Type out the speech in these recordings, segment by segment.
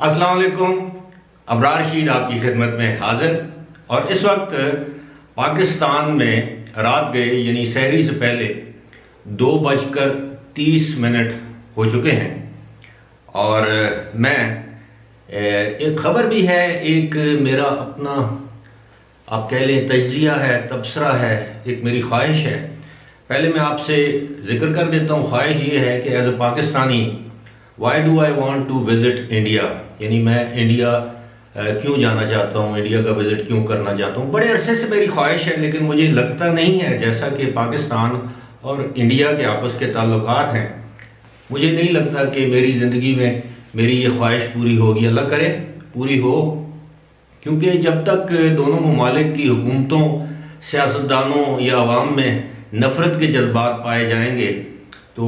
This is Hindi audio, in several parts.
अस्सलाम वालेकुम। अबरार रशीद आपकी खिदमत में हाजिर। और इस वक्त पाकिस्तान में रात गए यानी सहरी से पहले 2:30 हो चुके हैं और मैं एक ख़बर भी है, एक मेरा अपना आप कह लें तज्जिया है, तबसरा है, एक मेरी ख्वाहिश है। पहले मैं आपसे जिक्र कर देता हूँ। ख्वाहिश ये है कि as a Pakistani why do I want to visit India, यानी मैं इंडिया क्यों जाना चाहता हूँ, इंडिया का विज़िट क्यों करना चाहता हूँ। बड़े अरसे से मेरी ख्वाहिश है, लेकिन मुझे लगता नहीं है जैसा कि पाकिस्तान और इंडिया के आपस के ताल्लुकात हैं, मुझे नहीं लगता कि मेरी ज़िंदगी में मेरी ये ख्वाहिश पूरी होगी। अल्लाह करे पूरी हो, क्योंकि जब तक दोनों ममालिक की हुकूमतों, सियासतदानों या अवाम में नफ़रत के जज्बात पाए जाएंगे तो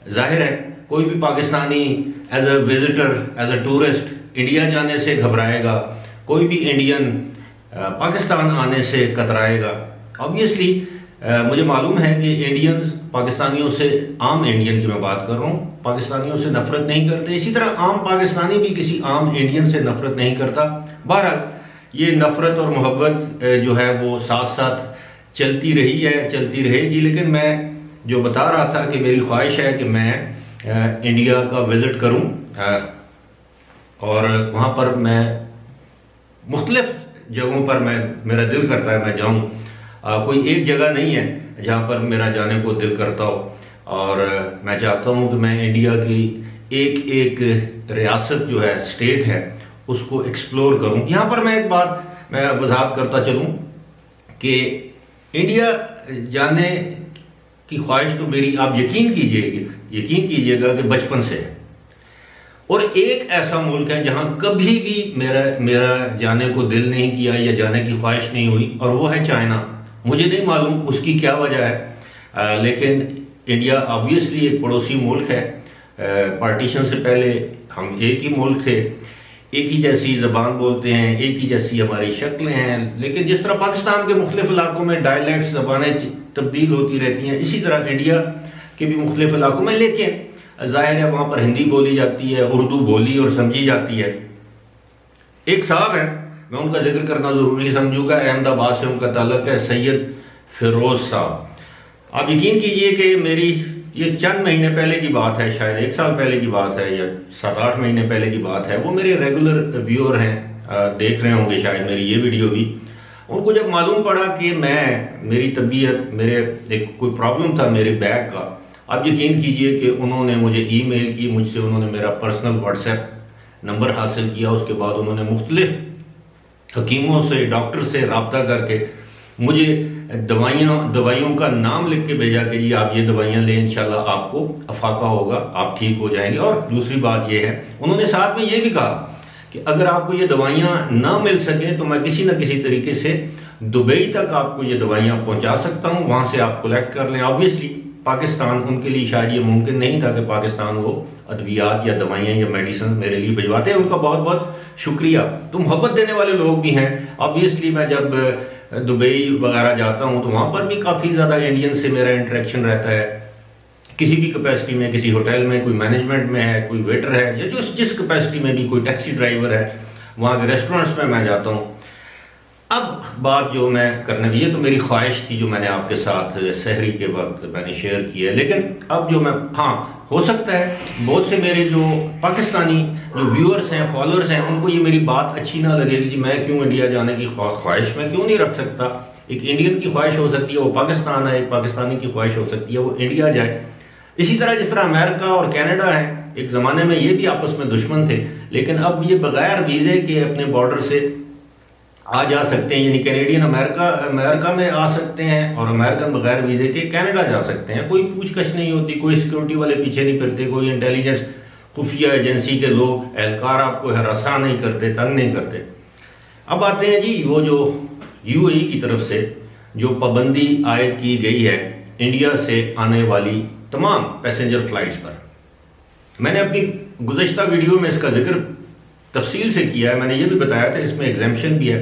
जाहिर है कोई भी Pakistani as a visitor, as a tourist India जाने से घबराएगा, कोई भी इंडियन पाकिस्तान आने से कतराएगा। ऑब्वियसली मुझे मालूम है कि इंडियंस पाकिस्तानियों से, आम इंडियन की मैं बात कर रहा हूँ, पाकिस्तानियों से नफरत नहीं करते। इसी तरह आम पाकिस्तानी भी किसी आम इंडियन से नफरत नहीं करता। बहरहाल ये नफरत और मोहब्बत जो है वो साथ साथ चलती रही है, चलती रहेगी। लेकिन मैं जो बता रहा था कि मेरी ख्वाहिश है कि मैं इंडिया का विज़िट करूं और वहाँ पर मैं मुख्तलिफ जगहों पर मेरा दिल करता है मैं जाऊं। कोई एक जगह नहीं है जहाँ पर मेरा जाने को दिल करता हो, और मैं चाहता हूँ कि मैं इंडिया की एक एक रियासत जो है, स्टेट है, उसको एक्सप्लोर करूँ। यहाँ पर मैं एक बात मैं वजाहत करता चलूँ कि इंडिया जाने की ख्वाहिश तो मेरी, आप यकीन कीजिएगा कि बचपन से है। और एक ऐसा मुल्क है जहां कभी भी मेरा जाने को दिल नहीं किया या जाने की ख्वाहिश नहीं हुई, और वो है चाइना। मुझे नहीं मालूम उसकी क्या वजह है, लेकिन इंडिया ऑब्वियसली एक पड़ोसी मुल्क है। पार्टीशन से पहले हम एक ही मुल्क थे, एक ही जैसी ज़बान बोलते हैं, एक ही जैसी हमारी शक्लें हैं। लेकिन जिस तरह पाकिस्तान के मुख्तलिफ इलाकों में डायलैक्ट ज़बानें तब्दील होती रहती हैं, इसी तरह इंडिया के भी मुख्तलिफ इलाकों में, लेकिन जाहिर है वहाँ पर हिंदी बोली जाती है, उर्दू बोली और समझी जाती है। एक साहब है, मैं उनका जिक्र करना ज़रूरी समझूंगा, अहमदाबाद से उनका ताल्लुक है, सैयद फिरोज़ साहब। आप यकीन कीजिए कि मेरी ये चंद महीने पहले की बात है, शायद 1 साल पहले की बात है या 7-8 महीने पहले की बात है। वो मेरे रेगुलर व्यूअर हैं, देख रहे होंगे शायद मेरी ये वीडियो भी। उनको जब मालूम पड़ा कि मेरी तबीयत, मेरे एक कोई प्रॉब्लम था मेरे बैक का, आप यकीन कीजिए कि उन्होंने मुझे ईमेल की, मुझसे उन्होंने मेरा पर्सनल व्हाट्सएप नंबर हासिल किया। उसके बाद उन्होंने मुख्तलिफ हकीमों से, डॉक्टर से रब्ता करके मुझे दवाइयों का नाम लिख के भेजा कि जी आप ये दवाइयाँ लें, इंशाल्लाह आपको अफाका होगा, आप ठीक हो जाएंगे। और दूसरी बात ये है, उन्होंने साथ में ये भी कहा कि अगर आपको ये दवाइयाँ ना मिल सके तो मैं किसी न किसी तरीके से दुबई तक आपको ये दवाइयाँ पहुँचा सकता हूँ, वहाँ से आप कलेक्ट कर लें। ऑब्वियसली पाकिस्तान, उनके लिए शायद ये मुमकिन नहीं था कि पाकिस्तान वो अद्वियात या दवाइयाँ या मेडिसिन मेरे लिए भिजवाते हैं। उनका बहुत बहुत शुक्रिया। तो मोहब्बत देने वाले लोग भी हैं। ऑब्वियसली मैं जब दुबई वगैरह जाता हूँ तो वहाँ पर भी काफ़ी ज़्यादा इंडियन से मेरा इंटरेक्शन रहता है, किसी भी कैपेसिटी में, किसी होटल में कोई मैनेजमेंट में है, कोई वेटर है, या जिस कैपेसिटी में भी, कोई टैक्सी ड्राइवर है, वहाँ के रेस्टोरेंट्स में मैं जाता हूँ। अब बात जो मैं करने की, ये तो मेरी ख्वाहिश थी जो मैंने आपके साथ सहरी के वक्त मैंने शेयर की है। लेकिन अब जो मैं, हाँ, हो सकता है बहुत से मेरे जो पाकिस्तानी जो व्यूअर्स हैं, फॉलोअर्स हैं, उनको ये मेरी बात अच्छी ना लगेगी कि मैं क्यों इंडिया जाने की ख्वाहिश मैं क्यों नहीं रख सकता। एक इंडियन की ख्वाहिश हो सकती है वो पाकिस्तान है, एक पाकिस्तानी की ख्वाहिश हो सकती है वो इंडिया जाए। इसी तरह जिस तरह अमेरिका और कनाडा है, एक ज़माने में ये भी आपस में दुश्मन थे, लेकिन अब ये बगैर वीज़े के अपने बॉर्डर से आ जा सकते हैं। यानी कैनेडियन अमेरिका में आ सकते हैं और अमेरिकन बगैर वीज़े के कनाडा जा सकते हैं। कोई पूछताछ नहीं होती, कोई सिक्योरिटी वाले पीछे नहीं फिरते, कोई इंटेलिजेंस खुफिया एजेंसी के लोग एहलकार आपको हरासा नहीं करते, तंग नहीं करते। अब आते हैं जी वो जो यूएई की तरफ से जो पाबंदी आयद की गई है इंडिया से आने वाली तमाम पैसेंजर फ्लाइट्स पर। मैंने अपनी गुज़श्ता वीडियो में इसका जिक्र तफसील से किया है। मैंने ये भी बताया था इसमें एग्जेम्पशन भी है।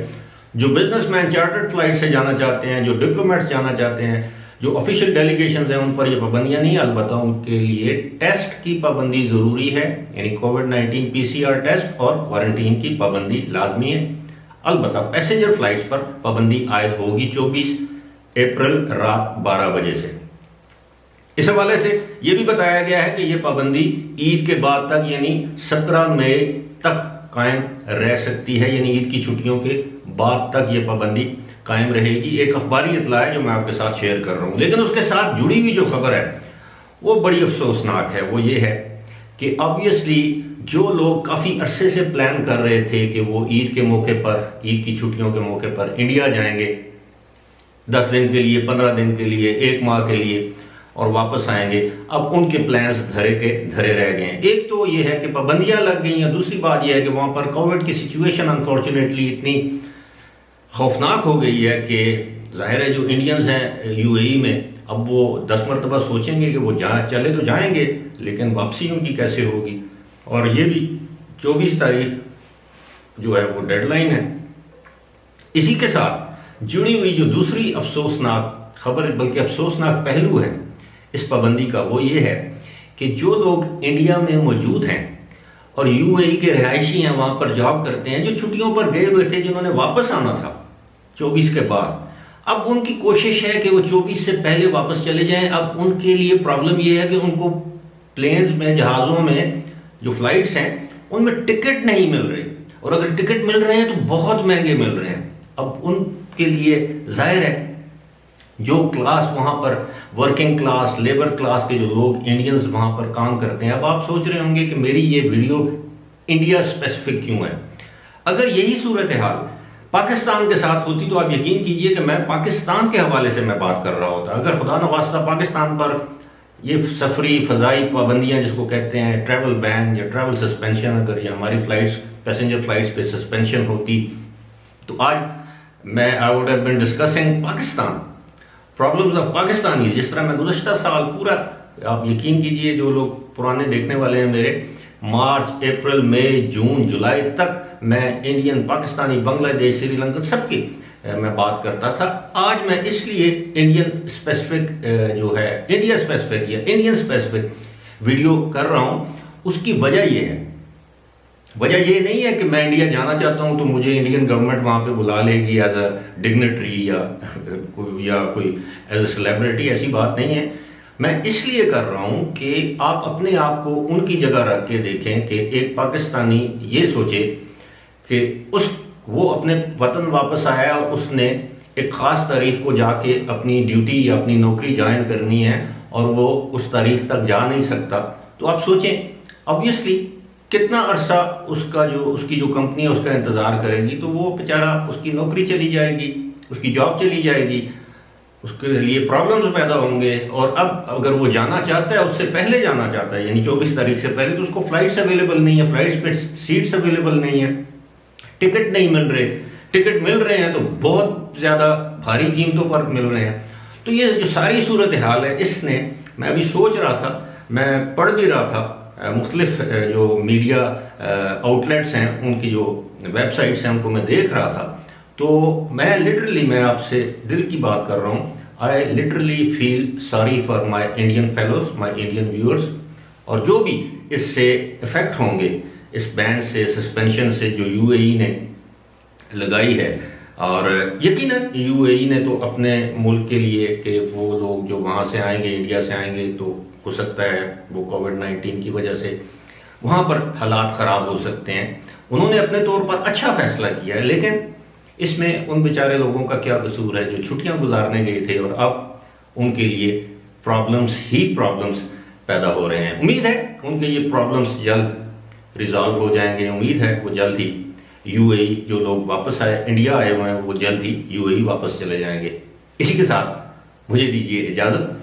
जो बिजनेसमैन चार्टर्ड फ्लाइट से जाना चाहते हैं, जो डिप्लोमेट्स जाना चाहते हैं, जो ऑफिशियल डेलीगेशन हैं उन पर ये पाबंदियां नहीं, अलबत्ता उनके लिए टेस्ट की पाबंदी जरूरी है, यानी कोविड-19 पीसीआर टेस्ट और क्वारंटीन की पाबंदी लाजमी है। अलबत्ता पैसेंजर फ्लाइट्स पर पाबंदी आयद होगी 24 अप्रैल रात 12 बजे से। इस हवाले से यह भी बताया गया है कि यह पाबंदी ईद के बाद तक यानी 17 मई तक कायम रह सकती है, यानी ईद की छुट्टियों के बाद तक यह पाबंदी कायम रहेगी। एक अखबारी इतला है जो मैं आपके साथ शेयर कर रहा हूं, लेकिन उसके साथ जुड़ी हुई जो खबर है वो बड़ी अफसोसनाक है। वो ये है कि ऑब्वियसली जो लोग काफी अरसे से प्लान कर रहे थे कि वो ईद के मौके पर, ईद की छुट्टियों के मौके पर इंडिया जाएंगे 10 दिन के लिए, 15 दिन के लिए, 1 माह के लिए और वापस आएंगे, अब उनके प्लान्स धरे के धरे रह गए हैं। एक तो ये है कि पाबंदियां लग गई हैं, दूसरी बात यह है कि वहां पर कोविड की सिचुएशन अनफॉर्चुनेटली इतनी खौफनाक हो गई है कि जाहिर है जो इंडियंस हैं यूएई में, अब वो 10 मरतबा सोचेंगे कि वो चले तो जाएंगे, लेकिन वापसी उनकी कैसे होगी। और ये भी 24 तारीख जो है वो डेडलाइन है। इसी के साथ जुड़ी हुई जो दूसरी अफसोसनाक खबर, बल्कि अफसोसनाक पहलू है इस पाबंदी का, वो ये है कि जो लोग इंडिया में मौजूद हैं और यूएई के रिहायशी हैं, वहां पर जॉब करते हैं, जो छुट्टियों पर गए हुए थे, जिन्होंने वापस आना था 24 के बाद, अब उनकी कोशिश है कि वो 24 से पहले वापस चले जाएं। अब उनके लिए प्रॉब्लम ये है कि उनको प्लेन्स में, जहाज़ों में जो फ्लाइट्स हैं उनमें टिकट नहीं मिल रहे, और अगर टिकट मिल रहे हैं तो बहुत महंगे मिल रहे हैं। अब उनके लिए जाहिर है जो क्लास वहां पर वर्किंग क्लास, लेबर क्लास के जो लोग इंडियंस वहां पर काम करते हैं, अब आप सोच रहे होंगे कि मेरी ये वीडियो इंडिया स्पेसिफिक क्यों है। अगर यही सूरत हाल पाकिस्तान के साथ होती तो आप यकीन कीजिए कि मैं पाकिस्तान के हवाले से मैं बात कर रहा होता। अगर खुदा न खास्ता पाकिस्तान पर ये सफरी फजाई पाबंदियां जिसको कहते हैं ट्रैवल बैन या ट्रैवल सस्पेंशन, अगर ये हमारी फ्लाइट्स, पैसेंजर फ्लाइट्स पे सस्पेंशन होती तो आज I would have been discussing Pakistan, problems of Pakistani. जिस तरह मैं गुज़श्ता साल पूरा, आप यकीन कीजिए जो लोग पुराने देखने वाले हैं मेरे, मार्च, अप्रैल, मई, जून, जुलाई तक मैं इंडियन, पाकिस्तानी, बांग्लादेश, श्रीलंका सबकी मैं बात करता था। आज मैं इसलिए इंडियन स्पेसिफिक जो है, इंडिया स्पेसिफिक या इंडियन स्पेसिफिक वीडियो कर रहा हूं। उसकी वजह यह है, वजह ये नहीं है कि मैं इंडिया जाना चाहता हूं तो मुझे इंडियन गवर्नमेंट वहां पे बुला लेगी एज अ डिग्नेटरी या कोई एज अ सेलिब्रिटी, ऐसी बात नहीं है। मैं इसलिए कर रहा हूं कि आप अपने आप को उनकी जगह रख के देखें कि एक पाकिस्तानी ये सोचे कि वो अपने वतन वापस आया और उसने एक ख़ास तारीख को जाके अपनी ड्यूटी या अपनी नौकरी ज्वाइन करनी है और वो उस तारीख तक जा नहीं सकता, तो आप सोचें ऑब्वियसली कितना अरसा उसकी जो कंपनी है उसका इंतज़ार करेगी, तो वो बेचारा, उसकी नौकरी चली जाएगी, उसकी जॉब चली जाएगी, उसके लिए प्रॉब्लम्स पैदा होंगे। और अब अगर वो जाना चाहता है, उससे पहले जाना चाहता है, यानी 24 तारीख से पहले, तो उसको फ्लाइट्स अवेलेबल नहीं है, फ्लाइट्स पे सीट्स अवेलेबल नहीं है, टिकट नहीं मिल रहे, टिकट मिल रहे हैं तो बहुत ज़्यादा भारी कीमतों पर मिल रहे हैं। तो ये जो सारी सूरत हाल है, इसने, मैं अभी सोच रहा था, मैं पढ़ भी रहा था मुख्तलिफ जो मीडिया आउटलेट्स हैं उनकी जो वेबसाइट्स हैं उनको मैं देख रहा था, तो मैं आपसे दिल की बात कर रहा हूँ। I literally feel sorry for my Indian fellows, my Indian viewers, और जो भी इससे इफेक्ट होंगे, इस बैन से, सस्पेंशन से जो यूएई ने लगाई है। और यकीनन यूएई ने तो अपने मुल्क के लिए कि वो लोग जो वहाँ से आएंगे, इंडिया से आएंगे, तो हो सकता है वो कोविड-19 की वजह से वहाँ पर हालात ख़राब हो सकते हैं, उन्होंने अपने तौर पर अच्छा फैसला किया है। लेकिन इसमें उन बेचारे लोगों का क्या कसूर है जो छुट्टियाँ गुजारने गए थे और अब उनके लिए प्रॉब्लम्स ही प्रॉब्लम्स पैदा हो रहे हैं। उम्मीद है उनके ये प्रॉब्लम्स जल्द रिजॉल्व हो जाएंगे, उम्मीद है वो जल्द ही यूएई, जो लोग वापस आए, इंडिया आए हुए हैं, वो जल्द ही यूएई वापस चले जाएंगे। इसी के साथ मुझे दीजिए इजाज़त,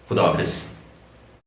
खुदा हाफिज़।